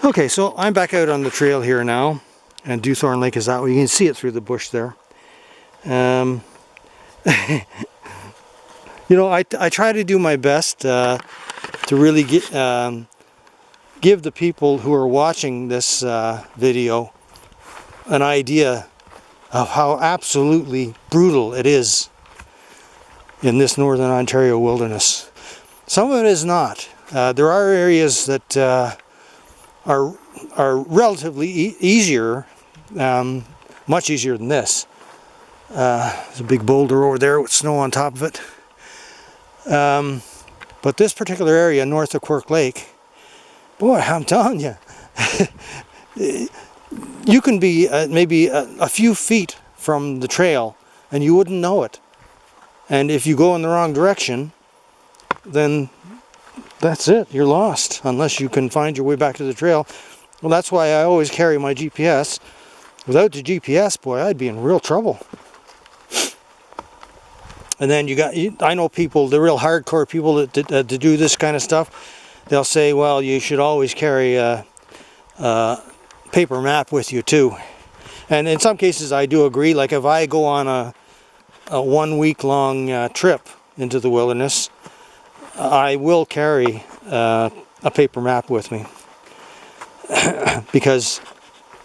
Okay, so I'm back out on the trail here now, and Dewthorn Lake is that way. You can see it through the bush there. You know, I try to do my best to really give the people who are watching this video an idea of how absolutely brutal it is in this northern Ontario wilderness. Some of it is not. There are areas that are relatively easier, much easier than this. There's a big boulder over there with snow on top of it. But this particular area north of Quirk Lake, boy, I'm telling you, you can be maybe a few feet from the trail and you wouldn't know it. And if you go in the wrong direction, then that's it, you're lost, unless you can find your way back to the trail. Well, that's why I always carry my GPS. Without the GPS, boy, I'd be in real trouble. And then I know people, the real hardcore people that do this kind of stuff, they'll say, well, you should always carry a paper map with you too. And in some cases I do agree. Like if I go on a 1 week long trip into the wilderness, I will carry a paper map with me. Because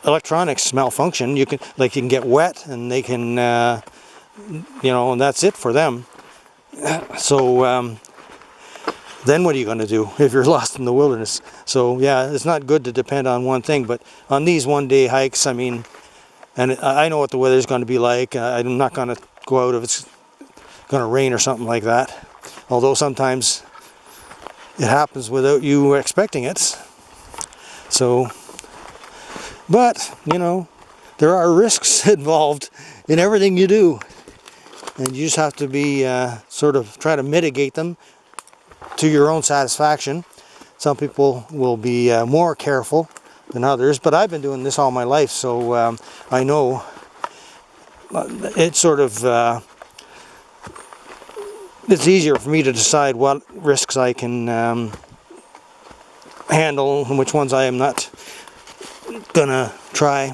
electronics malfunction, you can get wet and they can you know, and that's it for them. So then what are you going to do if you're lost in the wilderness? So yeah, it's not good to depend on one thing, but on these one-day hikes, I mean, and I know what the weather's going to be like. I'm not going to go out if it's going to rain or something like that, although sometimes it happens without you expecting it. So, but you know, there are risks involved in everything you do. And you just have to be sort of try to mitigate them to your own satisfaction. Some people will be more careful than others, but I've been doing this all my life, so I know it's sort of it's easier for me to decide what risks I can handle and which ones I am not gonna try.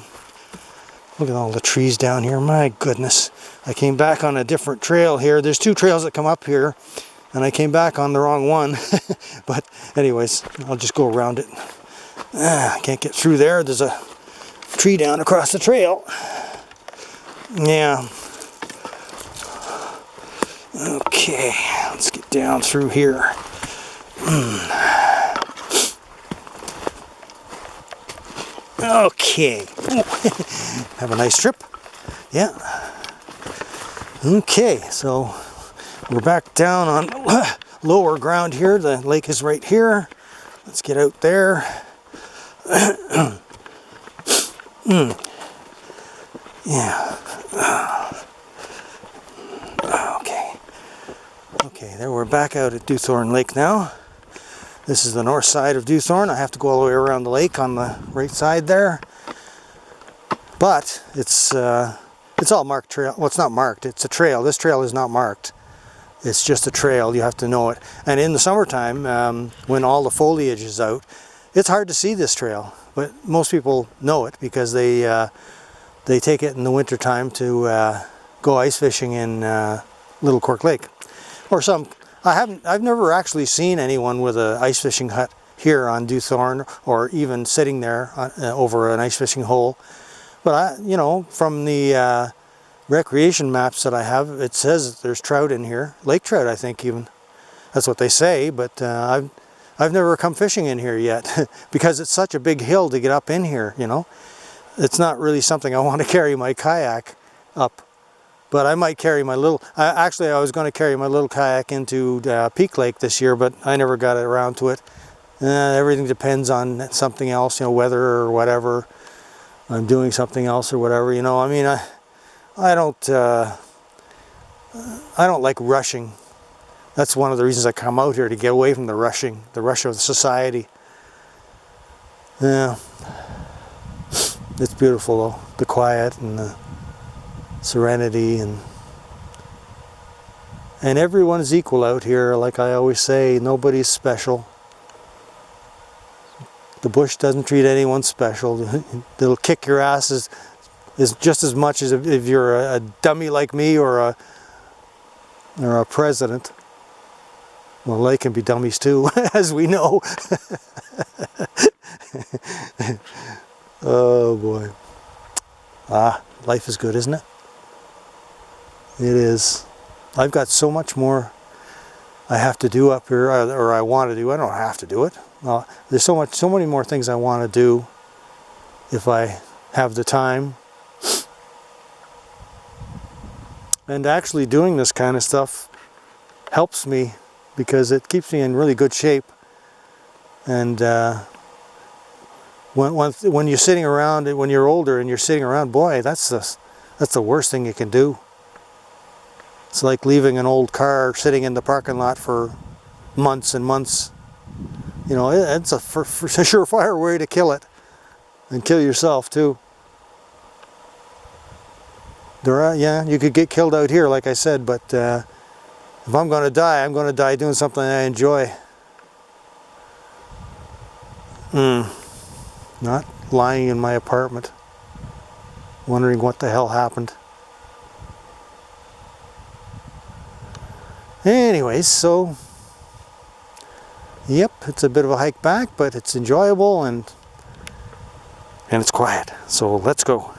Look at all the trees down here, my goodness. I came back on a different trail here. There's two trails that come up here, and I came back on the wrong one. But anyways, I'll just go around it. I can't get through there. There's a tree down across the trail. Yeah. Okay, let's get down through here. Okay. Have a nice trip. Yeah. Okay, so we're back down on lower ground here. The lake is right here. Let's get out there. Yeah. Okay. Okay, there we're back out at Dewthorn Lake now. This is the north side of Dewthorn. I have to go all the way around the lake on the right side there. But it's all marked trail. Well, it's not marked. It's a trail. This trail is not marked. It's just a trail. You have to know it. And in the summertime, when all the foliage is out, it's hard to see this trail. But most people know it because they take it in the wintertime to go ice fishing in Little Quirk Lake. Or some. I've never actually seen anyone with an ice fishing hut here on Dewthorn, or even sitting there over an ice fishing hole. But you know, from the recreation maps that I have, it says that there's trout in here, lake trout, I think even. That's what they say. But I've never come fishing in here yet because it's such a big hill to get up in here. You know, it's not really something I want to carry my kayak up. But I might carry my little. Actually, I was going to carry my little kayak into Peak Lake this year, but I never got around to it. Everything depends on something else, you know, weather or whatever. I'm doing something else or whatever, you know. I mean, I don't like rushing. That's one of the reasons I come out here, to get away from the rush of society. Yeah, it's beautiful though, the quiet and the serenity, and everyone's equal out here. Like I always say, nobody's special. The bush doesn't treat anyone special. It'll kick your ass is just as much as if you're a dummy like me or a president. Well, they can be dummies too, as we know. Oh boy. Life is good, isn't it? It is. I've got so much more I have to do up here, or I want to do. I don't have to do it. There's so many more things I want to do if I have the time. And actually doing this kind of stuff helps me because it keeps me in really good shape. And when you're sitting around, when you're older and you're sitting around, boy, that's the worst thing you can do. It's like leaving an old car sitting in the parking lot for months and months. You know, it's a surefire way to kill it, and kill yourself too. Yeah, you could get killed out here, like I said, but if I'm going to die, I'm going to die doing something I enjoy. Not lying in my apartment, wondering what the hell happened. Anyways, so, yep, it's a bit of a hike back, but it's enjoyable and it's quiet. So let's go.